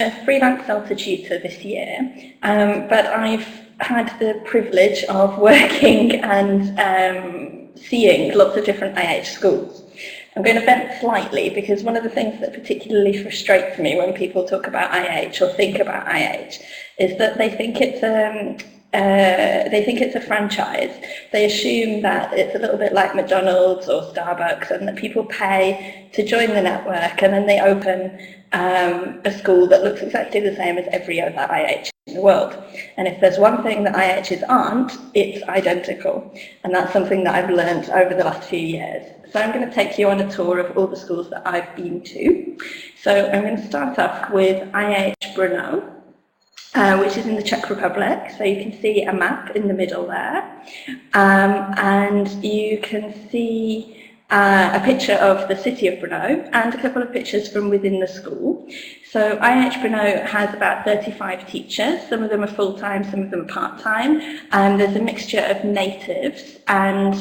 a freelance Delta tutor this year, but I've had the privilege of working and seeing lots of different IH schools. I'm going to vent slightly because one of the things that particularly frustrates me when people talk about IH or think about IH is that they think it's a franchise. They assume that it's a little bit like McDonald's or Starbucks and that people pay to join the network and then they open a school that looks exactly the same as every other IH in the world. And if there's one thing that IHs aren't, it's identical. And that's something that I've learned over the last few years. So I'm going to take you on a tour of all the schools that I've been to. So I'm going to start off with IH Brno, which is in the Czech Republic. So you can see a map in the middle there. And you can see a picture of the city of Brno and a couple of pictures from within the school. So IH Brno has about 35 teachers. Some of them are full-time, some of them are part-time. There's a mixture of natives and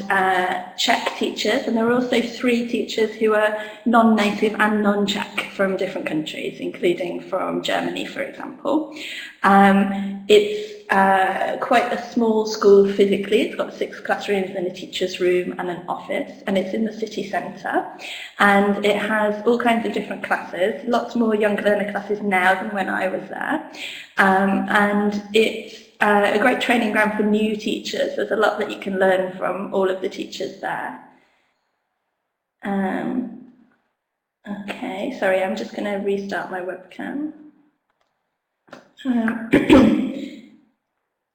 Czech teachers, and there are also 3 teachers who are non-native and non-Czech from different countries, including from Germany, for example. It's quite a small school physically. It's got 6 classrooms and a teacher's room and an office, and it's in the city centre. And it has all kinds of different classes, lots more young learner classes now than when I was there. And it's a great training ground for new teachers. There's a lot that you can learn from all of the teachers there. Okay, sorry, I'm just going to restart my webcam.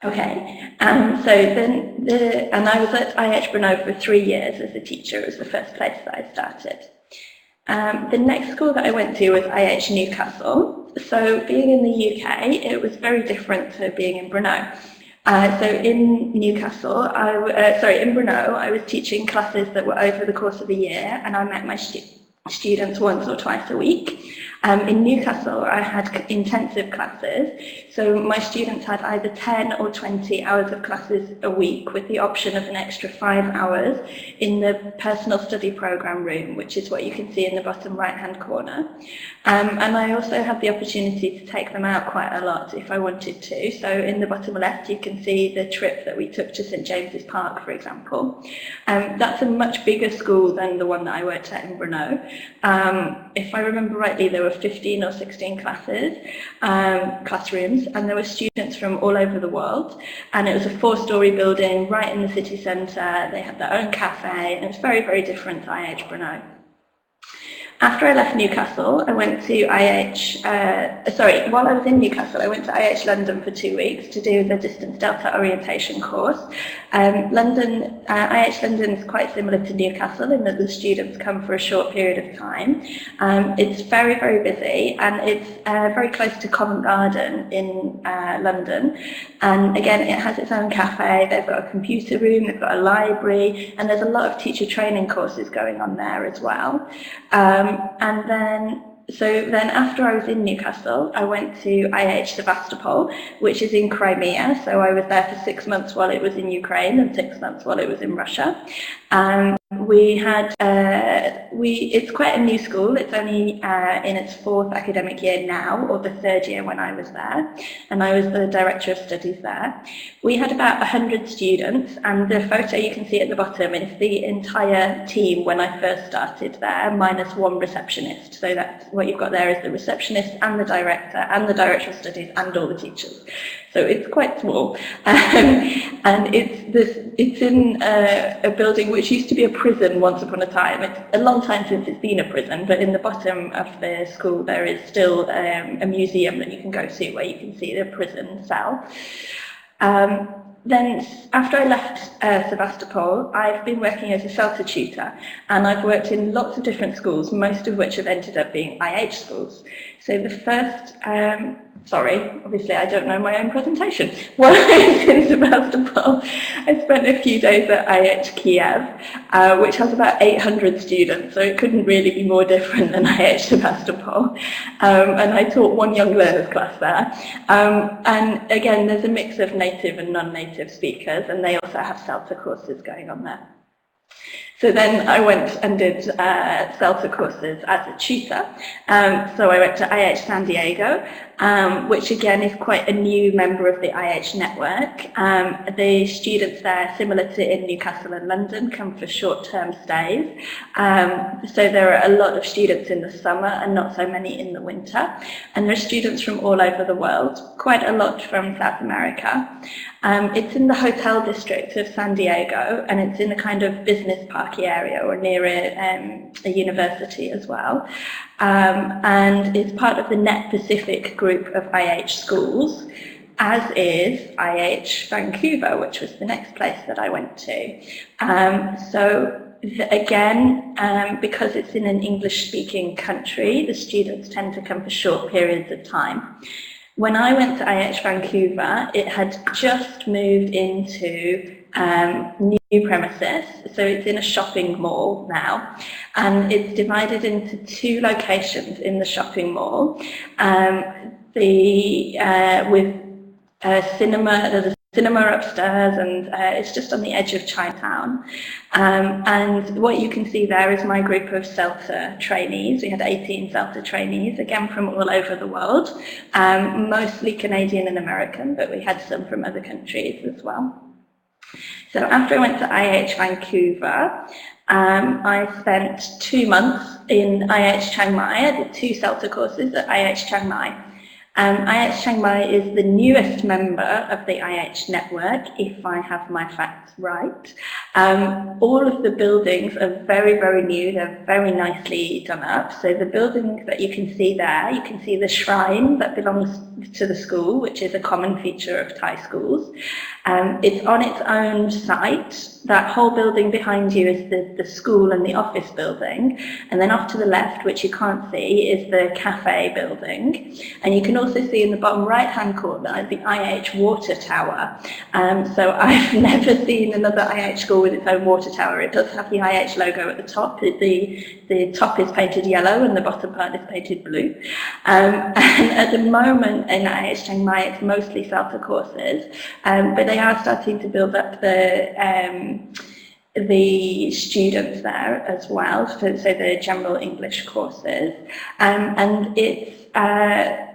Okay, and I was at IH Brno for 3 years as a teacher. It was the first place that I started. The next school that I went to was IH Newcastle. So being in the UK, it was very different to being in Brno. So in Newcastle, in Brno, I was teaching classes that were over the course of a year, and I met my students once or twice a week. In Newcastle, I had intensive classes, so my students had either 10 or 20 hours of classes a week with the option of an extra 5 hours in the personal study programme room, which is what you can see in the bottom right-hand corner. And I also had the opportunity to take them out quite a lot if I wanted to. So in the bottom left, you can see the trip that we took to St James's Park, for example. That's a much bigger school than the one that I worked at in Brno. If I remember rightly, there were 15 or 16 classrooms, and there were students from all over the world. And it was a 4-storey building right in the city centre. They had their own cafe, and it was very, very different to IH Brno. After I left Newcastle, I went to while I was in Newcastle, I went to IH London for 2 weeks to do the Distance Delta Orientation course. IH London is quite similar to Newcastle in that the students come for a short period of time. It's very, very busy, and it's very close to Covent Garden in London. And again, it has its own cafe, they've got a computer room, they've got a library, and there's a lot of teacher training courses going on there as well. So then after I was in Newcastle, I went to IH Sevastopol, which is in Crimea. So I was there for 6 months while it was in Ukraine and 6 months while it was in Russia. It's quite a new school. It's only in its 4th academic year now, or the 3rd year when I was there, and I was the Director of Studies there. We had about 100 students, and the photo you can see at the bottom is the entire team when I first started there, minus 1 receptionist. So that's what you've got there is the receptionist and the Director of Studies and all the teachers. So it's quite small, and it's in a building which used to be a prison once upon a time. It's a long time since it's been a prison, but in the bottom of the school there is still a museum that you can go to where you can see the prison cell. Then after I left Sevastopol, I've been working as a CELTA tutor, and I've worked in lots of different schools, most of which have ended up being IH schools. So the first, obviously I don't know my own presentation. While I was in Sevastopol, I spent a few days at IH Kiev, which has about 800 students, so it couldn't really be more different than IH Sevastopol. And I taught 1 young learners class there. And again, there's a mix of native and non-native speakers, and they also have CELTA courses going on there. So then I went and did CELTA courses as a tutor. So I went to IH San Diego, which again is quite a new member of the IH network. The students there, similar to in Newcastle and London, come for short-term stays. So there are a lot of students in the summer and not so many in the winter. And there are students from all over the world, quite a lot from South America. It's in the hotel district of San Diego, and it's in a kind of business parky area or near a university as well. And it's part of the Net Pacific group of IH schools, as is IH Vancouver, which was the next place that I went to. Again, because it's in an English-speaking country, the students tend to come for short periods of time. When I went to IH Vancouver, it had just moved into new premises, so it's in a shopping mall now, and it's divided into two locations in the shopping mall. With a cinema, there's a cinema upstairs, and it's just on the edge of Chinatown. And what you can see there is my group of CELTA trainees. We had 18 CELTA trainees, again from all over the world, mostly Canadian and American, but we had some from other countries as well. So after I went to IH Vancouver, I spent 2 months in IH Chiang Mai. I did 2 CELTA courses at IH Chiang Mai. IH Chiang Mai is the newest member of the IH network, if I have my facts right. All of the buildings are very, very new. They're very nicely done up. So the buildings that you can see there, you can see the shrine that belongs to the school, which is a common feature of Thai schools. It's on its own site. That whole building behind you is the school and the office building. And then off to the left, which you can't see, is the cafe building. And you can also see in the bottom right-hand corner the IH water tower. So I've never seen another IH school with its own water tower. It does have the IH logo at the top. The top is painted yellow and the bottom part is painted blue. And at the moment in IH Chiang Mai, it's mostly CELTA courses, but they are starting to build up the students there as well, so the general English courses, and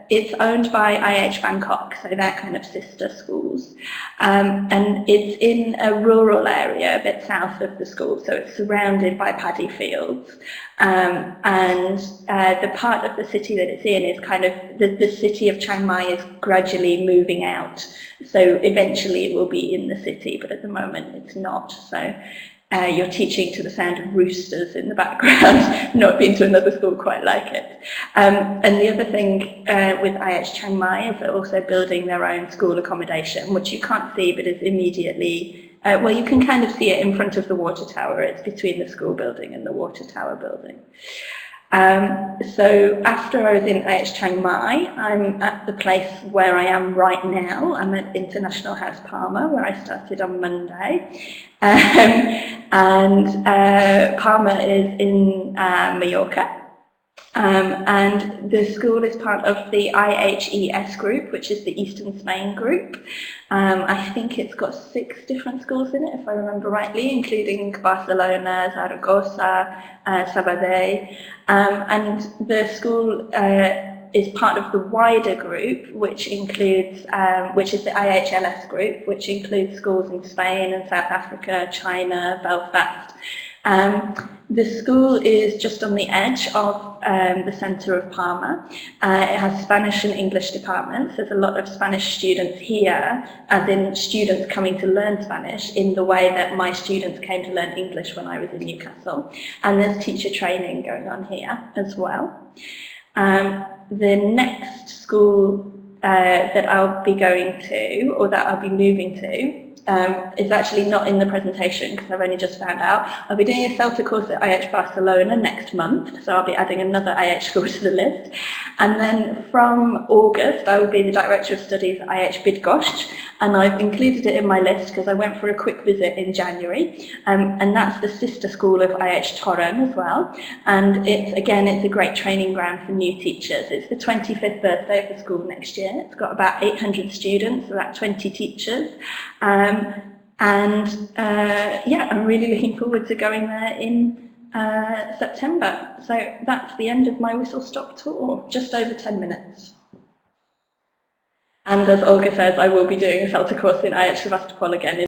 it's owned by IH Bangkok, so they're kind of sister schools, and it's in a rural area a bit south of the school, so it's surrounded by paddy fields, and the part of the city that it's in is kind of, the city of Chiang Mai is gradually moving out, so eventually it will be in the city, but at the moment it's not. So you're teaching to the sound of roosters in the background. Not been to another school quite like it. And the other thing with IH Chiang Mai is they're also building their own school accommodation, which you can't see but is immediately, well, you can kind of see it in front of the water tower. It's between the school building and the water tower building. So after I was in IH Chiang Mai, I'm at the place where I am right now. I'm at International House Palma, where I started on Monday. Palma is in Mallorca. And the school is part of the IHES group, which is the Eastern Spain group. I think it's got 6 different schools in it, if I remember rightly, including Barcelona, Zaragoza, Sabadell. And the school is part of the wider group, which includes, which is the IHLS group, which includes schools in Spain and South Africa, China, Belfast. The school is just on the edge of the centre of Palma. It has Spanish and English departments. There's a lot of Spanish students here, as in students coming to learn Spanish in the way that my students came to learn English when I was in Newcastle. And there's teacher training going on here as well. The next school that I'll be going to, or that I'll be moving to, is actually not in the presentation because I've only just found out. I'll be doing a CELTA course at IH Barcelona next month, so I'll be adding another IH school to the list. And then from August, I will be the Director of Studies at IH Bydgoszcz, and I've included it in my list because I went for a quick visit in January, and that's the sister school of IH Torun as well. And it's a great training ground for new teachers. It's the 25th birthday of the school next year. It's got about 800 students, about 20 teachers. And yeah, I'm really looking forward to going there in September. So that's the end of my whistle-stop tour, just over 10 minutes. And as Olga says, I will be doing a CELTA course in IHF again